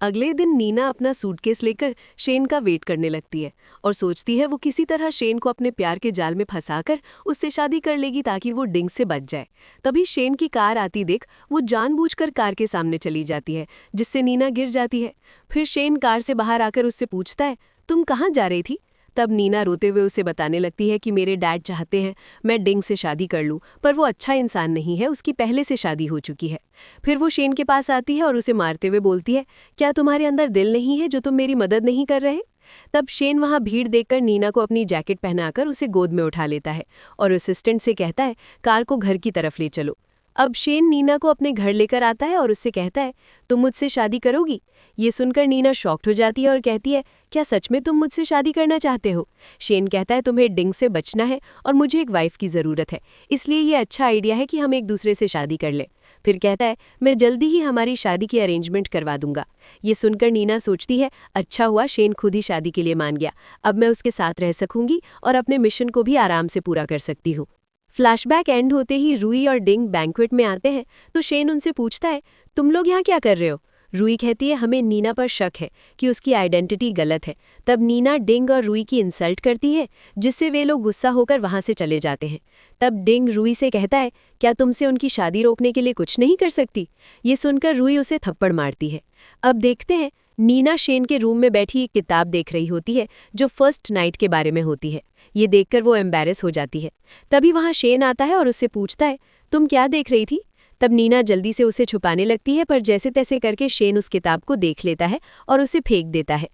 अगले दिन नीना अपना सूटकेस लेकर शेन का वेट करने लगती है और सोचती है वो किसी तरह शेन को अपने प्यार के जाल में फंसाकर उससे शादी कर लेगी ताकि वो डिंग से बच जाए। तभी शेन की कार आती देख वो जानबूझकर कार के सामने चली जाती है, जिससे नीना गिर जाती है। फिर शेन कार से बाहर आकर उससे पूछता है, तुम कहाँ जा रही थी? तब नीना रोते हुए उसे बताने लगती है कि मेरे डैड चाहते हैं मैं डिंग से शादी कर लूं, पर वो अच्छा इंसान नहीं है, उसकी पहले से शादी हो चुकी है। फिर वो शेन के पास आती है और उसे मारते हुए बोलती है, क्या तुम्हारे अंदर दिल नहीं है जो तुम मेरी मदद नहीं कर रहे? तब शेन वहां भीड़ देखकर नीना को अपनी जैकेट पहनाकर उसे गोद में उठा लेता है और असिस्टेंट से कहता है, कार को घर की तरफ ले चलो। अब शेन नीना को अपने घर लेकर आता है और उससे कहता है, तुम मुझसे शादी करोगी? ये सुनकर नीना शॉक्ड हो जाती है और कहती है, क्या सच में तुम मुझसे शादी करना चाहते हो? शेन कहता है, तुम्हें डिंग से बचना है और मुझे एक वाइफ की ज़रूरत है, इसलिए ये अच्छा आइडिया है कि हम एक दूसरे से शादी कर लें। फिर कहता है, मैं जल्दी ही हमारी शादी की अरेंजमेंट करवा दूंगा। ये सुनकर नीना सोचती है, अच्छा हुआ शेन खुद ही शादी के लिए मान गया, अब मैं उसके साथ रह सकूंगी और अपने मिशन को भी आराम से पूरा कर सकती हूँ। फ्लैशबैक एंड होते ही रूई और डिंग बैंक्वेट में आते हैं तो शेन उनसे पूछता है, तुम लोग यहाँ क्या कर रहे हो? रूई कहती है, हमें नीना पर शक है कि उसकी आइडेंटिटी गलत है। तब नीना डिंग और रूई की इंसल्ट करती है, जिससे वे लोग गुस्सा होकर वहां से चले जाते हैं। तब डिंग रूई से कहता है, क्या तुमसे उनकी शादी रोकने के लिए कुछ नहीं कर सकती? ये सुनकर रूई उसे थप्पड़ मारती है। अब देखते हैं, नीना शेन के रूम में बैठी एक किताब देख रही होती है जो फर्स्ट नाइट के बारे में होती है। ये देखकर वो एम्बैरेस हो जाती है। तभी वहां शेन आता है और उससे पूछता है, तुम क्या देख रही थी? तब नीना जल्दी से उसे छुपाने लगती है, पर जैसे तैसे करके शेन उस किताब को देख लेता है और उसे फेंक देता है।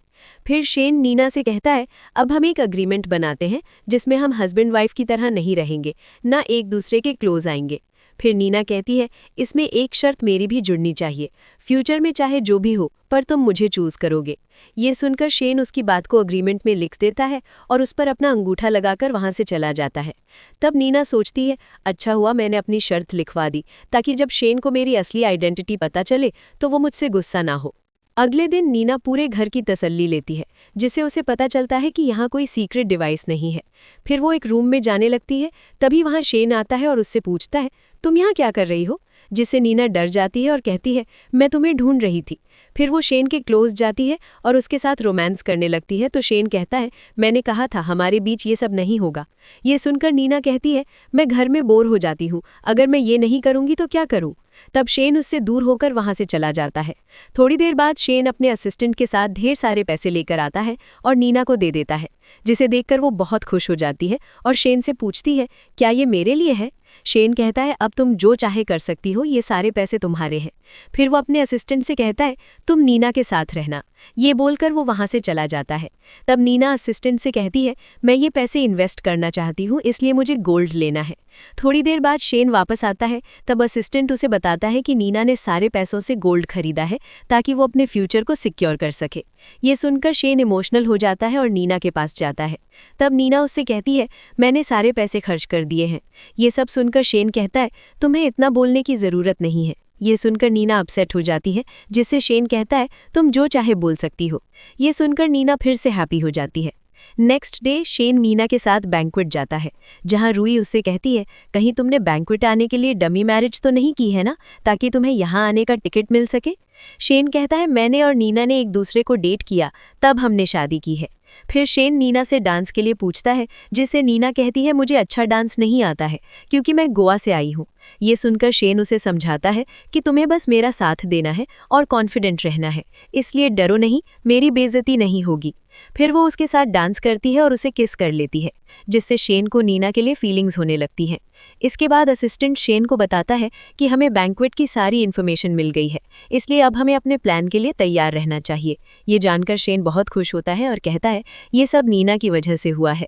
फिर शेन नीना से कहता है, अब हम एक अग्रीमेंट बनाते हैं जिसमें हम हस्बैंड वाइफ की तरह नहीं रहेंगे, ना एक दूसरे के क्लोज आएंगे। फिर नीना कहती है, इसमें एक शर्त मेरी भी जुड़नी चाहिए, फ्यूचर में चाहे जो भी हो पर तुम मुझे चूज करोगे। ये सुनकर शेन उसकी बात को अग्रीमेंट में लिख देता है और उस पर अपना अंगूठा लगाकर वहां से चला जाता है। तब नीना सोचती है, अच्छा हुआ मैंने अपनी शर्त लिखवा दी, ताकि जब शेन को मेरी असली आइडेंटिटी पता चले तो वो मुझसे गुस्सा ना हो। अगले दिन नीना पूरे घर की तसल्ली लेती है, जिससे उसे पता चलता है कि यहाँ कोई सीक्रेट डिवाइस नहीं है। फिर वो एक रूम में जाने लगती है, तभी वहाँ शेन आता है और उससे पूछता है, तुम यहाँ क्या कर रही हो? जिससे नीना डर जाती है और कहती है, मैं तुम्हें ढूंढ रही थी। फिर वो शेन के क्लोज जाती है और उसके साथ रोमांस करने लगती है तो शेन कहता है, मैंने कहा था हमारे बीच ये सब नहीं होगा। ये सुनकर नीना कहती है, मैं घर में बोर हो जाती हूँ, अगर मैं ये नहीं करूँगी तो क्या करूँ? तब शेन उससे दूर होकर वहां से चला जाता है। थोड़ी देर बाद शेन अपने असिस्टेंट के साथ ढेर सारे पैसे लेकर आता है और नीना को दे देता है, जिसे देखकर वो बहुत खुश हो जाती है और शेन से पूछती है, क्या ये मेरे लिए है? शेन कहता है, अब तुम जो चाहे कर सकती हो, ये सारे पैसे तुम्हारे हैं। फिर वो अपने असिस्टेंट से कहता है, तुम नीना के साथ रहना। ये बोलकर वो वहां से चला जाता है। तब नीना असिस्टेंट से कहती है, मैं ये पैसे इन्वेस्ट करना चाहती हूँ, इसलिए मुझे गोल्ड लेना है। थोड़ी देर बाद शेन वापस आता है, तब असिस्टेंट उसे बताता है कि नीना ने सारे पैसों से गोल्ड खरीदा है ताकि वो अपने फ्यूचर को सिक्योर कर सके। ये सुनकर शेन इमोशनल हो जाता है और नीना के पास जाता है। तब नीना उससे कहती है, मैंने सारे पैसे खर्च कर दिए हैं। ये सब सुनकर शेन कहता है, तुम्हें इतना बोलने की ज़रूरत नहीं है। ये सुनकर नीना अपसेट हो जाती है, जिससे शेन कहता है, तुम जो चाहे बोल सकती हो। ये सुनकर नीना फिर से हैप्पी हो जाती है। नेक्स्ट डे शेन नीना के साथ बैंक्वेट जाता है, जहां रूई उससे कहती है, कहीं तुमने बैंक्वेट आने के लिए डमी मैरिज तो नहीं की है ना, ताकि तुम्हें यहाँ आने का टिकट मिल सके? शेन कहता है, मैंने और नीना ने एक दूसरे को डेट किया, तब हमने शादी की है। फिर शेन नीना से डांस के लिए पूछता है, जिससे नीना कहती है, मुझे अच्छा डांस नहीं आता है क्योंकि मैं गोवा से आई हूँ। ये सुनकर शेन उसे समझाता है कि तुम्हें बस मेरा साथ देना है और कॉन्फिडेंट रहना है, इसलिए डरो नहीं, मेरी बेइज्जती नहीं होगी। फिर वो उसके साथ डांस करती है और उसे किस कर लेती है, जिससे शेन को नीना के लिए फीलिंग्स होने लगती हैं। इसके बाद असिस्टेंट शेन को बताता है कि हमें बैंक्वेट की सारी इन्फॉर्मेशन मिल गई है, इसलिए अब हमें अपने प्लान के लिए तैयार रहना चाहिए। ये जानकर शेन बहुत खुश होता है और कहता है, ये सब नीना की वजह से हुआ है।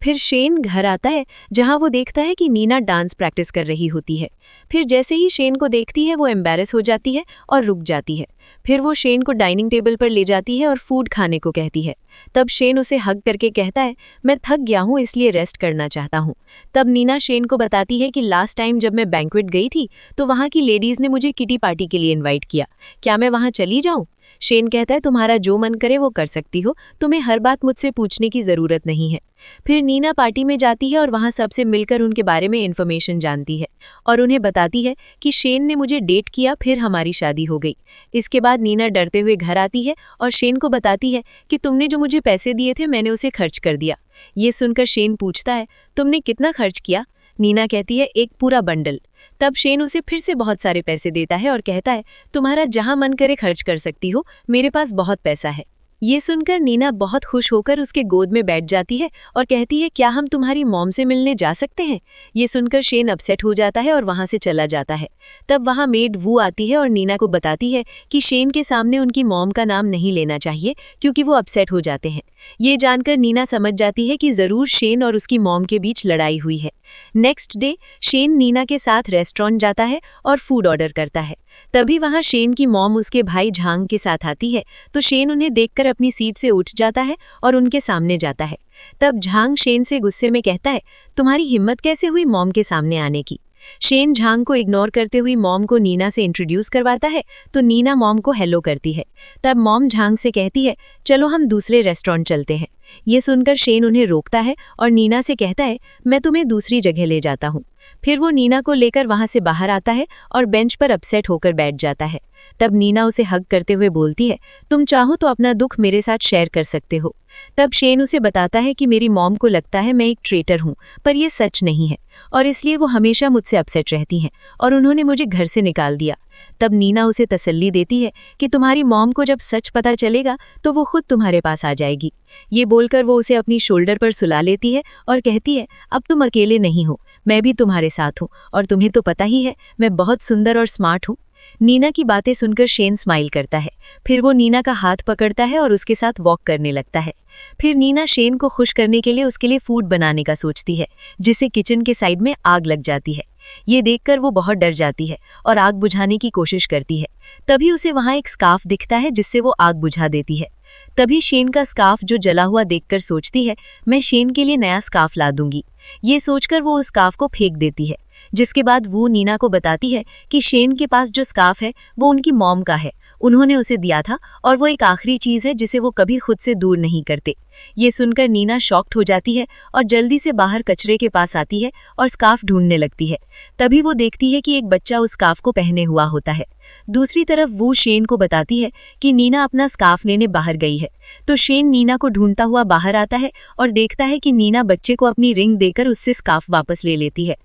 फिर शेन घर आता है, जहां वो देखता है कि नीना डांस प्रैक्टिस कर रही होती है। फिर जैसे ही शेन को देखती है वो एम्बैरेस हो जाती है और रुक जाती है। फिर वो शेन को डाइनिंग टेबल पर ले जाती है और फूड खाने को कहती है। तब शेन उसे हग करके कहता है, मैं थक गया हूँ इसलिए रेस्ट करना चाहता हूँ। तब नीना शेन को बताती है कि लास्ट टाइम जब मैं बैंक्वेट गई थी तो वहाँ की लेडीज़ ने मुझे किटी पार्टी के लिए इन्वाइट किया, क्या मैं वहाँ चली जाऊँ? शेन कहता है, तुम्हारा जो मन करे वो कर सकती हो, तुम्हें हर बात मुझसे पूछने की ज़रूरत नहीं है। फिर नीना पार्टी में जाती है और वहाँ सबसे मिलकर उनके बारे में इन्फॉर्मेशन जानती है और उन्हें बताती है कि शेन ने मुझे डेट किया, फिर हमारी शादी हो गई। इसके इसके बाद नीना डरते हुए घर आती है और शेन को बताती है कि तुमने जो मुझे पैसे दिए थे मैंने उसे खर्च कर दिया। ये सुनकर शेन पूछता है, तुमने कितना खर्च किया? नीना कहती है, एक पूरा बंडल। तब शेन उसे फिर से बहुत सारे पैसे देता है और कहता है, तुम्हारा जहां मन करे खर्च कर सकती हो, मेरे पास बहुत पैसा है। ये सुनकर नीना बहुत खुश होकर उसके गोद में बैठ जाती है और कहती है, क्या हम तुम्हारी मॉम से मिलने जा सकते हैं? ये सुनकर शेन अपसेट हो जाता है और वहां से चला जाता है। तब वहां मेड वू आती है और नीना को बताती है कि शेन के सामने उनकी मॉम का नाम नहीं लेना चाहिए क्योंकि वो अपसेट हो जाते हैं। ये जानकर नीना समझ जाती है कि जरूर शेन और उसकी मॉम के बीच लड़ाई हुई है। नेक्स्ट डे शेन नीना के साथ रेस्टोरेंट जाता है और फूड ऑर्डर करता है। तभी वहां शेन की मॉम उसके भाई झांग के साथ आती है, तो शेन उन्हें देखकर अपनी सीट से उठ जाता है और उनके सामने जाता है। तब झांग शेन से गुस्से में कहता है, तुम्हारी हिम्मत कैसे हुई मॉम के सामने आने की? शेन झांग को इग्नोर करते हुए मॉम को नीना से इंट्रोड्यूस करवाता है, तो नीना मॉम को हेलो करती है। तब मॉम झांग से कहती है, चलो हम दूसरे रेस्टोरेंट चलते हैं। ये सुनकर शेन उन्हें रोकता है और नीना से कहता है, मैं तुम्हें दूसरी जगह ले जाता हूँ। फिर वो नीना को लेकर वहां से बाहर आता है और बेंच पर अपसेट होकर बैठ जाता है। तब नीना उसे हग करते हुए बोलती है, तुम चाहो तो अपना दुख मेरे साथ शेयर कर सकते हो। तब शेन उसे बताता है कि मेरी मॉम को लगता है मैं एक ट्रेटर हूँ, पर यह सच नहीं है और इसलिए वो हमेशा मुझसे अपसेट रहती हैं और उन्होंने मुझे घर से निकाल दिया। तब नीना उसे तसल्ली देती है कि तुम्हारी मॉम को जब सच पता चलेगा तो वो खुद तुम्हारे पास आ जाएगी। ये बोलकर वो उसे अपनी शोल्डर पर सुला लेती है और कहती है, अब तुम अकेले नहीं हो, मैं भी तुम्हारे साथ हूँ और तुम्हें तो पता ही है मैं बहुत सुंदर और स्मार्ट हूँ। नीना की बातें सुनकर शेन स्माइल करता है। फिर वो नीना का हाथ पकड़ता है और उसके साथ वॉक करने लगता है। फिर नीना शेन को खुश करने के लिए उसके लिए फूड बनाने का सोचती है, जिससे किचन के साइड में आग लग जाती है। ये देखकर वो बहुत डर जाती है और आग बुझाने की कोशिश करती है। तभी उसे वहां एक स्कार्फ दिखता है जिससे वो आग बुझा देती है। तभी शेन का स्कार्फ जो जला हुआ देखकर सोचती है, मैं शेन के लिए नया स्कार्फ ला दूंगी। ये सोचकर वो उस स्कार्फ को फेंक देती है। जिसके बाद वो नीना को बताती है कि शेन के पास जो स्कार्फ है वो उनकी मॉम का है, उन्होंने उसे दिया था और वो एक आखिरी चीज है जिसे वो कभी खुद से दूर नहीं करते। ये सुनकर नीना शॉक्ड हो जाती है और जल्दी से बाहर कचरे के पास आती है और स्कार्फ ढूंढने लगती है। तभी वो देखती है कि एक बच्चा उस स्कार्फ को पहने हुआ होता है। दूसरी तरफ वो शेन को बताती है कि नीना अपना स्कार्फ लेने बाहर गई है। तो शेन नीना को ढूंढता हुआ बाहर आता है और देखता है कि नीना बच्चे को अपनी रिंग देकर उससे स्कार्फ वापस ले लेती है।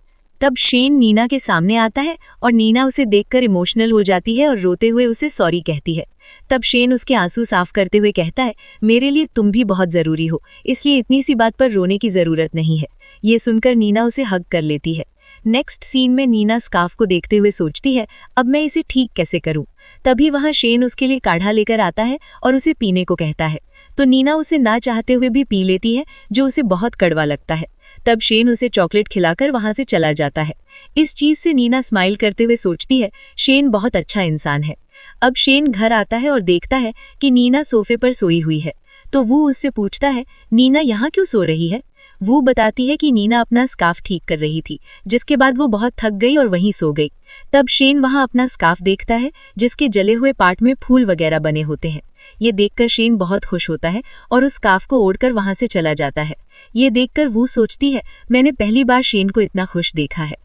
तब शेन नीना के सामने आता है और नीना उसे देखकर इमोशनल हो जाती है और रोते हुए उसे सॉरी कहती है। तब शेन उसके आंसू साफ करते हुए कहता है, मेरे लिए तुम भी बहुत जरूरी हो, इसलिए इतनी सी बात पर रोने की जरूरत नहीं है। ये सुनकर नीना उसे हग कर लेती है। नेक्स्ट सीन में नीना स्कार्फ को देखते हुए सोचती है, अब मैं इसे ठीक कैसे करूं? तभी वहां शेन उसके लिए काढ़ा लेकर आता है और उसे पीने को कहता है, तो नीना उसे ना चाहते हुए भी पी लेती है, जो उसे बहुत कड़वा लगता है। तब शेन उसे चॉकलेट खिलाकर वहां से चला जाता है। इस चीज से नीना स्माइल करते हुए सोचती है, शेन बहुत अच्छा इंसान है। अब शेन घर आता है और देखता है कि नीना सोफे पर सोई हुई है, तो वो उससे पूछता है, नीना यहाँ क्यों सो रही है? वो बताती है कि नीना अपना स्कार्फ ठीक कर रही थी, जिसके बाद वो बहुत थक गई और वहीं सो गई। तब शेन वहां अपना स्कार्फ देखता है जिसके जले हुए पार्ट में फूल वगैरह बने होते हैं। ये देखकर शेन बहुत खुश होता है और उस स्कार्फ को ओढ़कर वहां से चला जाता है। ये देखकर वो सोचती है, मैंने पहली बार शेन को इतना खुश देखा है।